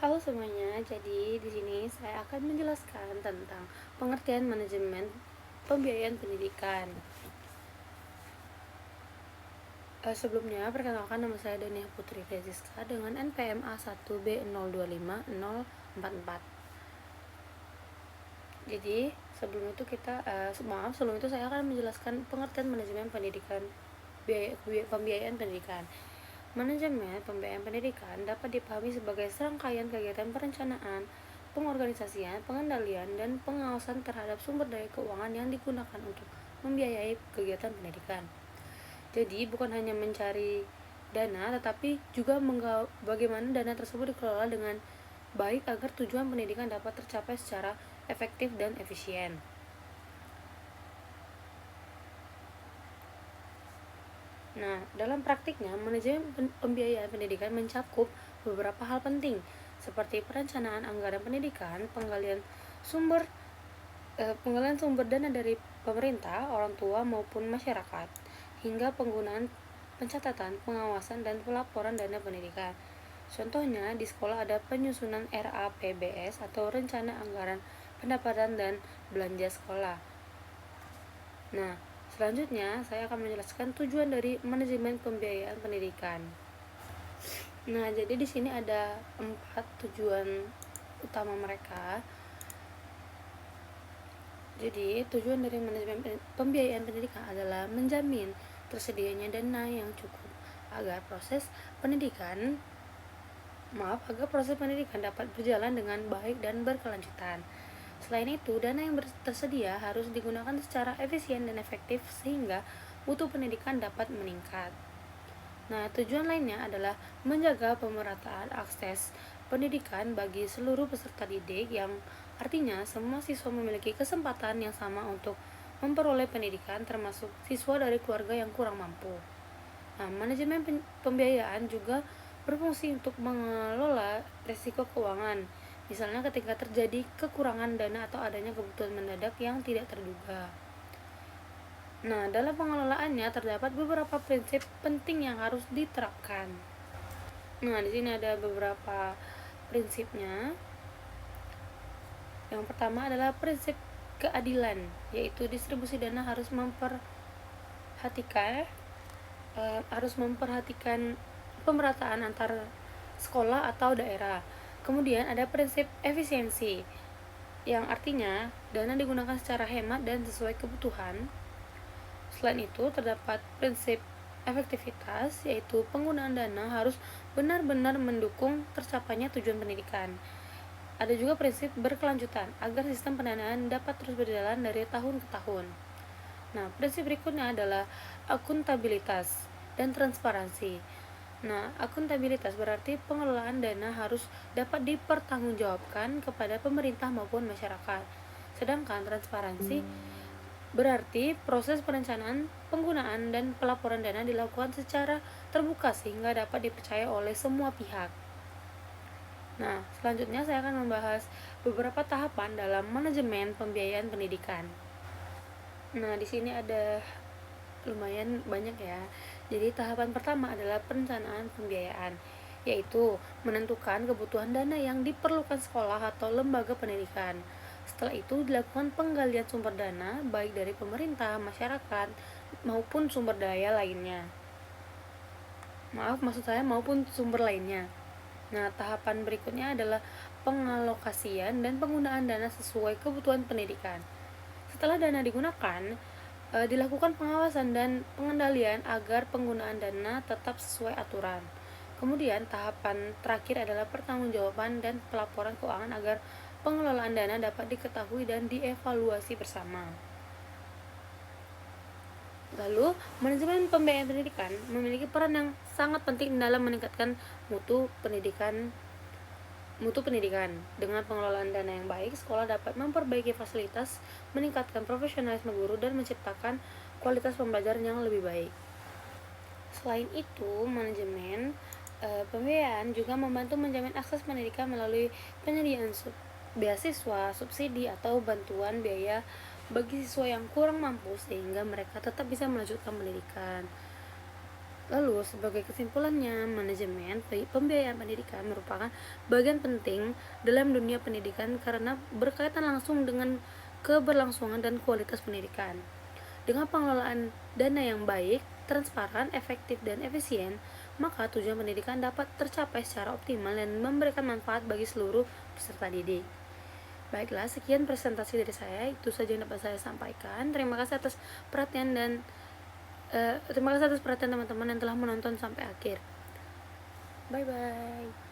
Halo semuanya, jadi di sini saya akan menjelaskan tentang pengertian manajemen pembiayaan pendidikan. Sebelumnya, perkenalkan nama saya Dania Putri Reziska dengan NPM A1B025044. Jadi, sebelum itu saya akan menjelaskan pengertian manajemen pendidikan, pembiayaan pendidikan. Manajemen pembiayaan pendidikan dapat dipahami sebagai serangkaian kegiatan perencanaan, pengorganisasian, pengendalian, dan pengawasan terhadap sumber daya keuangan yang digunakan untuk membiayai kegiatan pendidikan. Jadi, bukan hanya mencari dana, tetapi juga bagaimana dana tersebut dikelola dengan baik agar tujuan pendidikan dapat tercapai secara efektif dan efisien. Nah, dalam praktiknya, manajemen pembiayaan pendidikan mencakup beberapa hal penting, seperti perencanaan anggaran pendidikan, penggalian sumber dana dari pemerintah, orang tua maupun masyarakat, hingga penggunaan pencatatan, pengawasan, dan pelaporan dana pendidikan. Contohnya, di sekolah ada penyusunan RAPBS atau Rencana Anggaran Pendapatan dan Belanja Sekolah. Nah, selanjutnya saya akan menjelaskan tujuan dari manajemen pembiayaan pendidikan. Nah, jadi di sini ada 4 tujuan utama mereka. Jadi, tujuan dari manajemen pembiayaan pendidikan adalah menjamin tersedianya dana yang cukup agar proses pendidikan dapat berjalan dengan baik dan berkelanjutan. Selain itu, dana yang tersedia harus digunakan secara efisien dan efektif sehingga mutu pendidikan dapat meningkat. Nah, tujuan lainnya adalah menjaga pemerataan akses pendidikan bagi seluruh peserta didik, yang artinya semua siswa memiliki kesempatan yang sama untuk memperoleh pendidikan, termasuk siswa dari keluarga yang kurang mampu. Nah, manajemen pembiayaan juga berfungsi untuk mengelola risiko keuangan, misalnya ketika terjadi kekurangan dana atau adanya kebutuhan mendadak yang tidak terduga. Nah, dalam pengelolaannya terdapat beberapa prinsip penting yang harus diterapkan. Nah, di sini ada beberapa prinsipnya. Yang pertama adalah prinsip keadilan, yaitu distribusi dana harus memperhatikan pemerataan antar sekolah atau daerah. Kemudian ada prinsip efisiensi, yang artinya dana digunakan secara hemat dan sesuai kebutuhan. Selain itu, terdapat prinsip efektivitas, yaitu penggunaan dana harus benar-benar mendukung tercapainya tujuan pendidikan. Ada juga prinsip berkelanjutan, agar sistem pendanaan dapat terus berjalan dari tahun ke tahun. Nah, prinsip berikutnya adalah akuntabilitas dan transparansi. Nah, akuntabilitas berarti pengelolaan dana harus dapat dipertanggungjawabkan kepada pemerintah maupun masyarakat. Sedangkan transparansi berarti proses perencanaan, penggunaan, dan pelaporan dana dilakukan secara terbuka sehingga dapat dipercaya oleh semua pihak. Nah, selanjutnya saya akan membahas beberapa tahapan dalam manajemen pembiayaan pendidikan. Nah, di sini ada lumayan banyak ya. Jadi tahapan pertama adalah perencanaan pembiayaan, yaitu menentukan kebutuhan dana yang diperlukan sekolah atau lembaga pendidikan. Setelah itu dilakukan penggalian sumber dana baik dari pemerintah, masyarakat, maupun sumber daya lainnya. Maupun sumber lainnya. Nah, tahapan berikutnya adalah pengalokasian dan penggunaan dana sesuai kebutuhan pendidikan. Setelah dana digunakan, dilakukan pengawasan dan pengendalian agar penggunaan dana tetap sesuai aturan. Kemudian, tahapan terakhir adalah pertanggungjawaban dan pelaporan keuangan agar pengelolaan dana dapat diketahui dan dievaluasi bersama. Lalu, manajemen pembiayaan pendidikan memiliki peran yang sangat penting dalam meningkatkan mutu pendidikan. Dengan pengelolaan dana yang baik, sekolah dapat memperbaiki fasilitas, meningkatkan profesionalisme guru, dan menciptakan kualitas pembelajaran yang lebih baik. Selain itu, manajemen pembiayaan juga membantu menjamin akses pendidikan melalui penyediaan beasiswa, subsidi, atau bantuan biaya bagi siswa yang kurang mampu sehingga mereka tetap bisa melanjutkan pendidikan. Lalu, sebagai kesimpulannya, manajemen pembiayaan pendidikan merupakan bagian penting dalam dunia pendidikan karena berkaitan langsung dengan keberlangsungan dan kualitas pendidikan. Dengan pengelolaan dana yang baik, transparan, efektif, dan efisien, maka tujuan pendidikan dapat tercapai secara optimal dan memberikan manfaat bagi seluruh peserta didik. Baiklah, sekian presentasi dari saya. Itu saja yang dapat saya sampaikan. Terima kasih atas teman-teman yang telah menonton sampai akhir. Bye bye.